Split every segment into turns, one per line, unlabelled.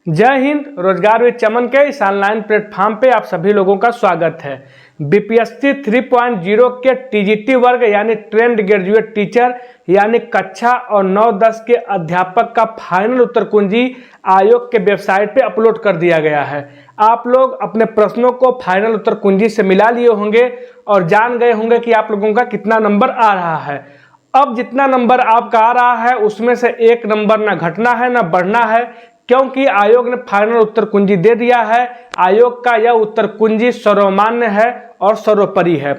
जय हिंद। रोजगार विद चमन के इस ऑनलाइन प्लेटफॉर्म पे आप सभी लोगों का स्वागत है। बीपीएससी 3.0 के टीजीटी वर्ग यानी ट्रेंड ग्रेजुएट टीचर यानी कक्षा और 9-10 के अध्यापक का फाइनल उत्तर कुंजी आयोग के वेबसाइट पे अपलोड कर दिया गया है। आप लोग अपने प्रश्नों को फाइनल उत्तर कुंजी से मिला लिए होंगे और जान गए होंगे कि आप लोगों का कितना नंबर आ रहा है। अब जितना नंबर आपका आ रहा है उसमें से एक नंबर ना घटना है ना बढ़ना है, क्योंकि आयोग ने फाइनल उत्तर कुंजी दे दिया है। आयोग का यह उत्तर कुंजी सर्वमान्य है और सर्वोपरि है।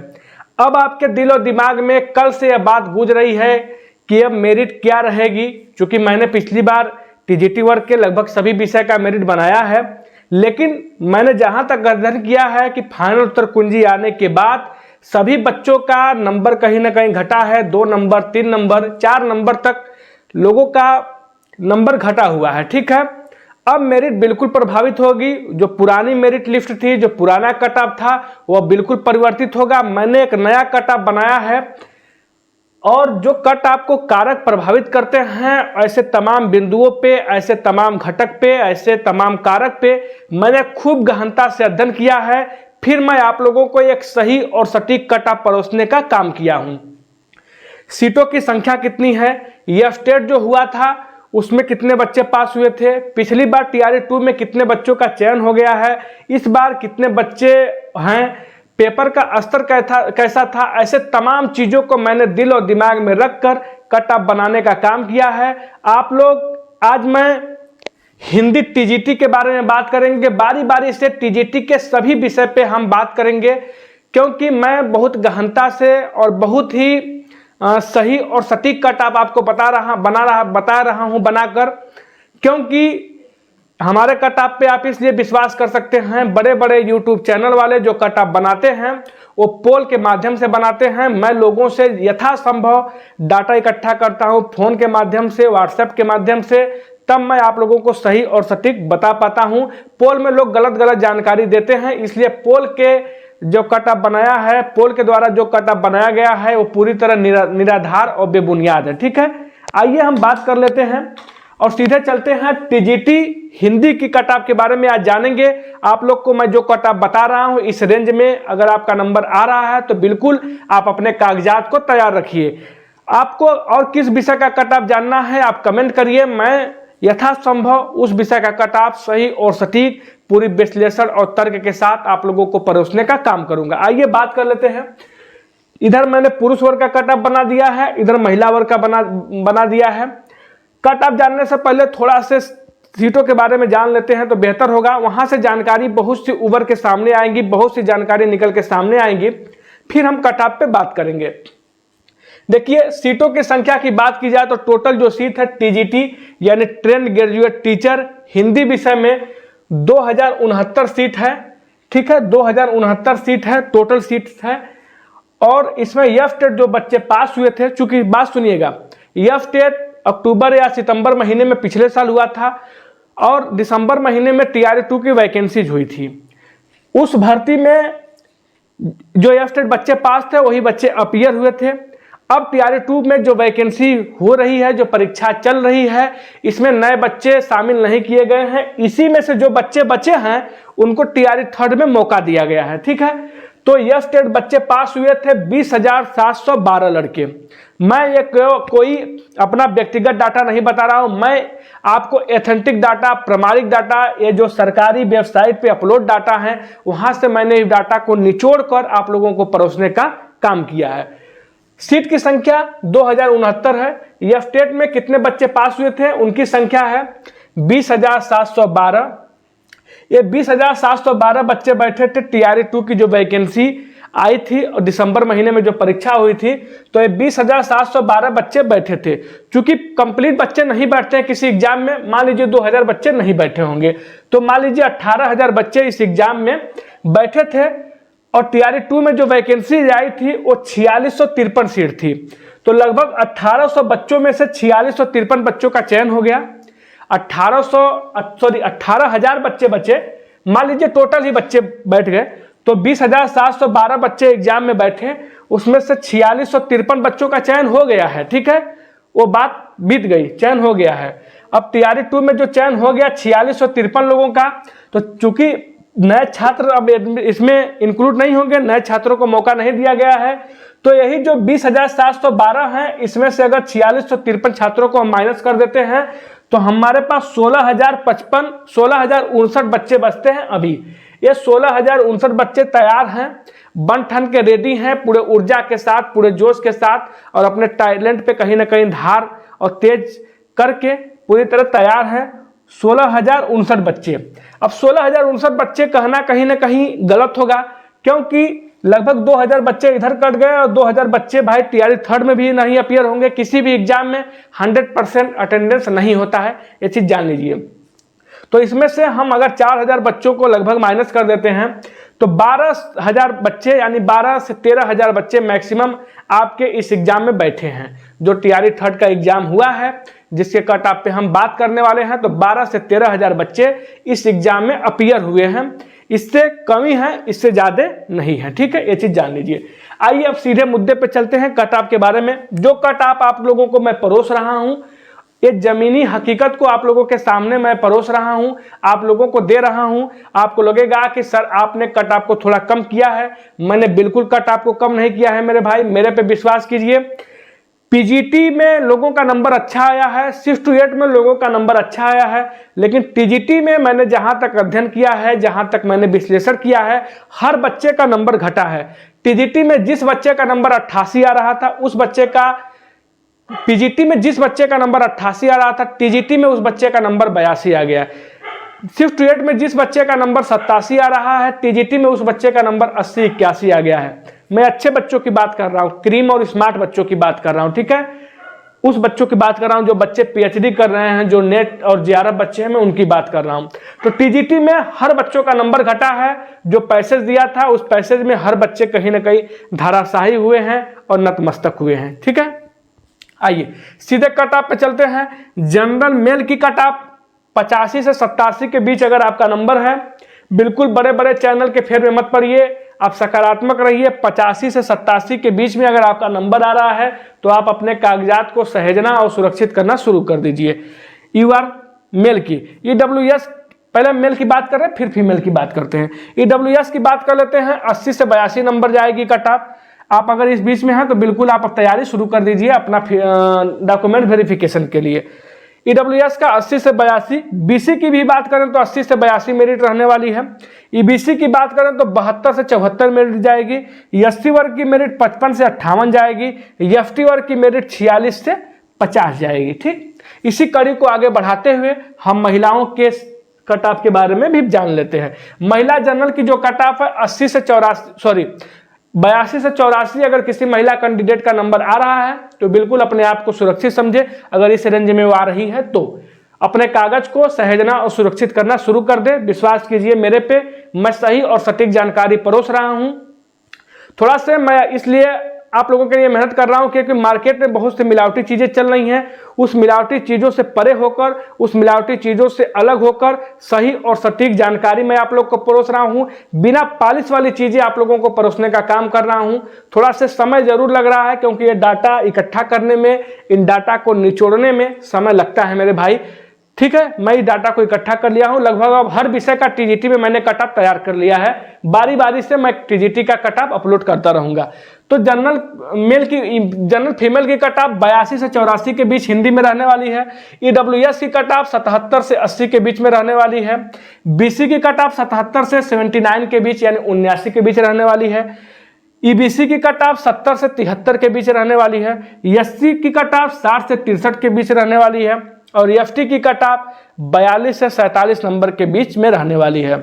अब आपके दिलो दिमाग में कल से यह बात गूंज रही है कि अब मेरिट क्या रहेगी। चूंकि मैंने पिछली बार टीजीटी वर्ग के लगभग सभी विषय का मेरिट बनाया है, लेकिन मैंने जहां तक अध्ययन किया है कि फाइनल उत्तर कुंजी आने के बाद सभी बच्चों का नंबर कहीं ना कहीं घटा है। 2 नंबर, 3 नंबर, 4 नंबर तक लोगों का नंबर घटा हुआ है। ठीक है, अब मेरिट बिल्कुल प्रभावित होगी। जो पुरानी मेरिट लिस्ट थी, जो पुराना कट ऑफ था, वह बिल्कुल परिवर्तित होगा। मैंने एक नया कट ऑफ बनाया है और जो कट ऑफ को कारक प्रभावित करते हैं, ऐसे तमाम बिंदुओं पे, ऐसे तमाम घटक पे, ऐसे तमाम कारक पे मैंने खूब गहनता से अध्ययन किया है। फिर मैं आप लोगों को एक सही और सटीक कट ऑफ परोसने का काम किया हूं। सीटों की संख्या कितनी है, यह स्टेट जो हुआ था उसमें कितने बच्चे पास हुए थे, पिछली बार टीआरई 2 में कितने बच्चों का चयन हो गया है, इस बार कितने बच्चे हैं, पेपर का स्तर कैसा था, ऐसे तमाम चीजों को मैंने दिल और दिमाग में रखकर कट ऑफ बनाने का काम किया है। आप लोग, आज मैं हिंदी टीजीटी के बारे में बात करेंगे। बारी बारी से टीजीटी के सभी विषय पे हम बात करेंगे, क्योंकि मैं बहुत गहनता से और बहुत ही सही और सटीक कट ऑफ आपको बता रहा हूं बनाकर, क्योंकि हमारे कट ऑफ पे आप इसलिए विश्वास कर सकते हैं। बड़े बड़े यूट्यूब चैनल वाले जो कट ऑफ बनाते हैं वो पोल के माध्यम से बनाते हैं। मैं लोगों से यथासंभव डाटा इकट्ठा करता हूं, फोन के माध्यम से, व्हाट्सएप के माध्यम से, तब मैं आप लोगों को सही और सटीक बता पाता हूं। पोल में लोग गलत जानकारी देते हैं, इसलिए पोल के जो कट ऑफ बनाया है, पोल के द्वारा जो कट ऑफ बनाया गया है वो पूरी तरह निराधार और बेबुनियाद है। ठीक है, आइए हम बात कर लेते हैं और सीधे चलते हैं टीजीटी हिंदी की कट ऑफ के बारे में। आज जानेंगे आप लोग को मैं जो कट ऑफ बता रहा हूं, इस रेंज में अगर आपका नंबर आ रहा है तो बिल्कुल आप अपने कागजात को तैयार रखिए। आपको और किस विषय का कट ऑफ जानना है आप कमेंट करिए। मैं यथासंभव उस विषय का कट ऑफ सही और सटीक पूरी विश्लेषण और तर्क के साथ आप लोगों को परोसने का काम करूंगा। आइए बात कर लेते हैं। इधर मैंने पुरुष वर्ग का कट ऑफ बना दिया है, इधर महिला वर्ग का बना दिया है। कट ऑफ जानने से पहले थोड़ा से सीटों के बारे में जान लेते हैं तो बेहतर होगा। वहां से जानकारी बहुत सी उभर के सामने आएंगी, बहुत सी जानकारी निकल के सामने आएंगी, फिर हम कट ऑफ पे बात करेंगे। देखिए, सीटों की संख्या की बात की जाए तो टोटल जो सीट है टीजीटी यानी ट्रेंड ग्रेजुएट टीचर हिंदी विषय में 2069 सीट है। ठीक है, 2069 सीट है, टोटल सीट है। और इसमें यफ टेट जो बच्चे पास हुए थे, चूंकि बात सुनिएगा, यफ टेट अक्टूबर या सितंबर महीने में पिछले साल हुआ था और दिसंबर महीने में टीआरई 2 की वैकेंसीज हुई थी। उस भर्ती में जो यफ टेट बच्चे पास थे वही बच्चे अपीयर हुए थे। अब टीआरई 2 में जो वैकेंसी हो रही है, जो परीक्षा चल रही है, इसमें नए बच्चे शामिल नहीं किए गए हैं। इसी में से जो बच्चे बचे हैं उनको टीआरई 3 में मौका दिया गया है। ठीक है, तो यह स्टेट बच्चे पास हुए थे 20,712 लड़के। मैं ये कोई अपना व्यक्तिगत डाटा नहीं बता रहा हूं, मैं आपको एथेंटिक डाटा, प्रमाणिक डाटा, ये जो सरकारी वेबसाइट पे अपलोड डाटा है वहां से मैंने इस डाटा को निचोड़ कर आप लोगों को परोसने का काम किया है। सीट की संख्या 2069 है। यह स्टेट में कितने बच्चे पास हुए थे उनकी संख्या है 20,712। ये 20,712 बच्चे बैठे थे टीआरई 2 की जो वैकेंसी आई थी और दिसंबर महीने में जो परीक्षा हुई थी, तो ये 20,712 बच्चे बैठे थे। चूंकि कंप्लीट बच्चे नहीं बैठते हैं किसी एग्जाम में, मान लीजिए 2000 बच्चे नहीं बैठे होंगे, तो मान लीजिए 18,000 बच्चे इस एग्जाम में बैठे थे और टीआरई 2 में जो वैकेंसी आई थी वो 4653 सीट थी। तो लगभग 1800 बच्चों में से 4653 बच्चों का चयन हो गया। 18,000 बच्चे बचे, मान लीजिए टोटल ही बच्चे बैठ गए, तो 20,712 बच्चे एग्जाम में बैठे, उसमें से 4653 बच्चों का चयन हो गया है। ठीक है, वो बात बीत गई, चयन हो गया है। अब तैयारी 2 में जो चयन हो गया 4653 लोगों का, तो चूंकि नए छात्र अब इसमें इंक्लूड नहीं होंगे, नए छात्रों को मौका नहीं दिया गया है, तो यही जो 20,712 हैं, इसमें से अगर 4653 छात्रों को हम माइनस कर देते हैं तो हमारे पास 16,059 बच्चे बचते हैं। अभी ये 16,059 बच्चे तैयार हैं, बन ठन के रेडी हैं, पूरे ऊर्जा के साथ, पूरे जोश के साथ, और अपने टैलेंट पे कहीं ना कहीं धार और तेज करके पूरी तरह तैयार हैं। 16,059 बच्चे। अब 16,059 बच्चे कहना कहीं ना कहीं गलत होगा, क्योंकि लगभग 2,000 बच्चे इधर कट गए और 2,000 बच्चे भाई तैयारी 3rd में भी नहीं अपीयर होंगे। किसी भी एग्जाम में 100% अटेंडेंस नहीं होता है, ये चीज जान लीजिए। तो इसमें से हम अगर 4,000 बच्चों को लगभग माइनस कर देते हैं तो 12,000 बच्चे यानी 12 से 13,000 बच्चे मैक्सिमम आपके इस एग्जाम में बैठे हैं। जो तैयारी 3rd का एग्जाम हुआ है, जिसके कट ऑफ पे हम बात करने वाले हैं, तो 12 से 13,000 बच्चे इस एग्जाम में अपीयर हुए हैं। इससे कमी है, इससे ज्यादा नहीं है। ठीक है, ये चीज जान लीजिए। आइए अब सीधे मुद्दे पे चलते हैं, कट ऑफ के बारे में। जो कट ऑफ आप लोगों को मैं परोस रहा हूं, ये जमीनी हकीकत को आप लोगों के सामने मैं परोस रहा हूं, आप लोगों को दे रहा हूं। आपको लगेगा कि सर आपने कट ऑफ को थोड़ा कम किया है, मैंने बिल्कुल कट ऑफ को कम नहीं किया है मेरे भाई, मेरे पे विश्वास कीजिए। पीजीटी में लोगों का नंबर अच्छा आया है, 6 to 8 में लोगों का नंबर अच्छा आया है, लेकिन टीजीटी में मैंने जहां तक अध्ययन किया है, जहां तक मैंने विश्लेषण किया है, हर बच्चे का नंबर घटा है। टीजीटी में जिस बच्चे का नंबर 88 आ रहा था, उस बच्चे का पीजीटी में जिस बच्चे का नंबर 88 आ रहा था, टीजीटी में उस बच्चे का नंबर 82 आ गया। 6 to 8 में जिस बच्चे का नंबर 87 आ रहा है, टीजीटी में उस बच्चे का नंबर 80-81 आ गया है। मैं अच्छे बच्चों की बात कर रहा हूं, क्रीम और स्मार्ट बच्चों की बात कर रहा हूं। ठीक है, उस बच्चों की बात कर रहा हूं जो बच्चे पीएचडी कर रहे हैं, जो नेट और जेआरएफ बच्चे हैं, मैं उनकी बात कर रहा हूं। तो टीजीटी में हर बच्चों का नंबर घटा है। जो पैसेज दिया था, उस पैसेज में हर बच्चे कहीं ना कहीं धाराशाही हुए हैं और नतमस्तक हुए हैं। ठीक है, आइए सीधे कट ऑफ पे चलते हैं। जनरल मेल की कट ऑफ 85 से 87 के बीच अगर आपका नंबर है, बिल्कुल बड़े बड़े चैनल के फेर में मत पड़िए, आप सकारात्मक रहिए। 85 से 87 के बीच में अगर आपका नंबर आ रहा है तो आप अपने कागजात को सहेजना और सुरक्षित करना शुरू कर दीजिए। ईआर मेल की, ईडब्ल्यूएस, पहले मेल की बात कर रहे हैं फिर फीमेल की बात करते हैं। ईडब्ल्यूएस की बात कर लेते हैं, 80 से 82 नंबर जाएगी कट ऑफ। आप अगर इस बीच में हैं तो बिल्कुल आप तैयारी शुरू कर दीजिए अपना डॉक्यूमेंट वेरिफिकेशन के लिए। ईडब्ल्यूएस का 80 से 82, बीसी की भी बात करें तो 80 से 82 मेरिट रहने वाली है। ईबीसी की बात करें तो 72 से 74 मेरिट जाएगी। एससी वर्ग की मेरिट 55 से 58 जाएगी। एसटी वर्ग की मेरिट 46 से 50 जाएगी। ठीक, इसी कड़ी को आगे बढ़ाते हुए हम महिलाओं के कट ऑफ के बारे में भी जान लेते हैं। महिला जनरल की जो कट ऑफ है 82 से 84, अगर किसी महिला कैंडिडेट का नंबर आ रहा है तो बिल्कुल अपने आप को सुरक्षित समझे। अगर इस रेंज में वो आ रही है तो अपने कागज को सहेजना और सुरक्षित करना शुरू कर दे। विश्वास कीजिए मेरे पे, मैं सही और सटीक जानकारी परोस रहा हूं। थोड़ा से मैं इसलिए आप लोगों के लिए मेहनत कर रहा हूं क्योंकि मार्केट में बहुत सी मिलावटी चीजें चल रही हैं। उस मिलावटी चीजों से परे होकर, उस मिलावटी चीजों से अलग होकर सही और सटीक जानकारी मैं आप लोग को परोस रहा हूं। बिना पॉलिश वाली चीजें आप लोगों को परोसने का काम कर रहा हूं। थोड़ा से समय जरूर लग रहा है क्योंकि ये डाटा इकट्ठा करने में, इन डाटा को निचोड़ने में समय लगता है मेरे भाई। ठीक है, मैं इस डाटा को इकट्ठा कर लिया हूं। लगभग अब हर विषय का टीजीटी में मैंने कट ऑफ तैयार कर लिया है। बारी बारी से मैं टीजीटी का कट ऑफ अपलोड करता रहूंगा। तो जनरल फीमेल की कट ऑफ 82 से 84 के बीच हिंदी में रहने वाली है। ईडब्ल्यूएस की कट ऑफ 77 से 80 के बीच में रहने वाली है। बीसी की कट ऑफ 77 से 79 के बीच यानी 79 के बीच रहने वाली है। ईबीसी की कट ऑफ 70 से 73 के बीच रहने वाली है। एससी की कट ऑफ 60 से 63 के बीच रहने वाली है। और एसटी की कट ऑफ 42 से 47 नंबर के बीच में रहने वाली है।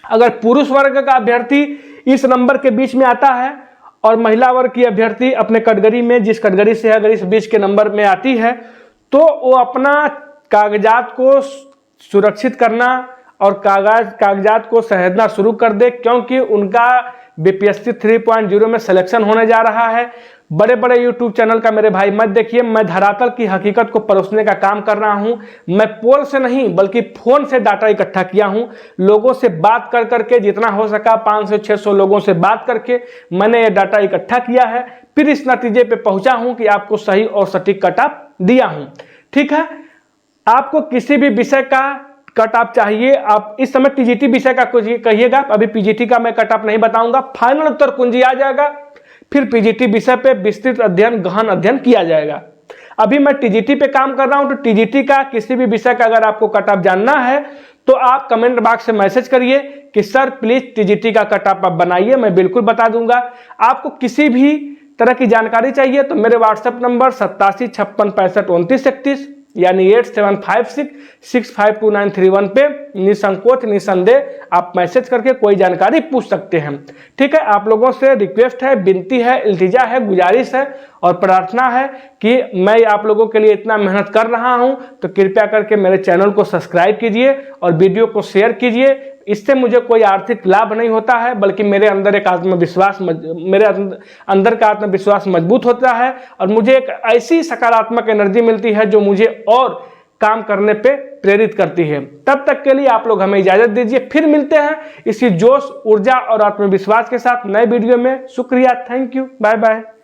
अगर पुरुष वर्ग का अभ्यर्थी इस नंबर के बीच में आता है और महिला वर्ग की अभ्यर्थी अपने कैटेगरी में जिस कैटेगरी से अगर इस बीच के नंबर में आती है तो वो अपना कागजात को सुरक्षित करना और कागजात को सहेजना शुरू कर दे, क्योंकि उनका बीपीएससी 3.0 में सिलेक्शन होने जा रहा है। बड़े बड़े यूट्यूब चैनल का मेरे भाई मत देखिए, मैं धरातल की हकीकत को परोसने का काम कर रहा हूं। मैं पोल से नहीं बल्कि फोन से डाटा इकट्ठा किया हूं। लोगों से बात कर करके जितना हो सका 500-600 लोगों से बात करके मैंने ये डाटा इकट्ठा किया है। फिर इस नतीजे पे पहुंचा हूं कि आपको सही और सटीक कट ऑफ दिया हूं। ठीक है, आपको किसी भी विषय का कट ऑफ चाहिए, आप इस समय टीजीटी विषय का कुछ कहिएगा, अभी पीजीटी का मैं कट ऑफ नहीं बताऊंगा, फाइनल उत्तर कुंजी आ जाएगा, फिर पीजीटी विषय पे विस्तृत अध्ययन, गहन अध्ययन किया जाएगा। अभी मैं टीजीटी पे काम कर रहा हूं, तो टीजीटी का किसी भी विषय का अगर आपको कट ऑफ जानना है तो आप कमेंट बॉक्स में मैसेज करिए कि सर प्लीज टीजीटी का कट ऑफ आप बनाइए, मैं बिल्कुल बता दूंगा। आपको किसी भी तरह की जानकारी चाहिए तो मेरे व्हाट्सएप नंबर 8756652931 यानी 8756652931 पे निसंकोच निसंदेह आप मैसेज करके कोई जानकारी पूछ सकते हैं। ठीक है, आप लोगों से रिक्वेस्ट है, विनती है, इल्तिजा है, गुजारिश है और प्रार्थना है कि मैं आप लोगों के लिए इतना मेहनत कर रहा हूं, तो कृपया करके मेरे चैनल को सब्सक्राइब कीजिए और वीडियो को शेयर कीजिए। इससे मुझे कोई आर्थिक लाभ नहीं होता है, बल्कि मेरे अंदर एक आत्मविश्वास, मेरे अंदर का आत्मविश्वास मजबूत होता है और मुझे एक ऐसी सकारात्मक एनर्जी मिलती है जो मुझे और काम करने पे प्रेरित करती है। तब तक के लिए आप लोग हमें इजाजत दीजिए, फिर मिलते हैं इसी जोश, ऊर्जा और आत्मविश्वास के साथ नए वीडियो में। शुक्रिया, थैंक यू, बाय बाय।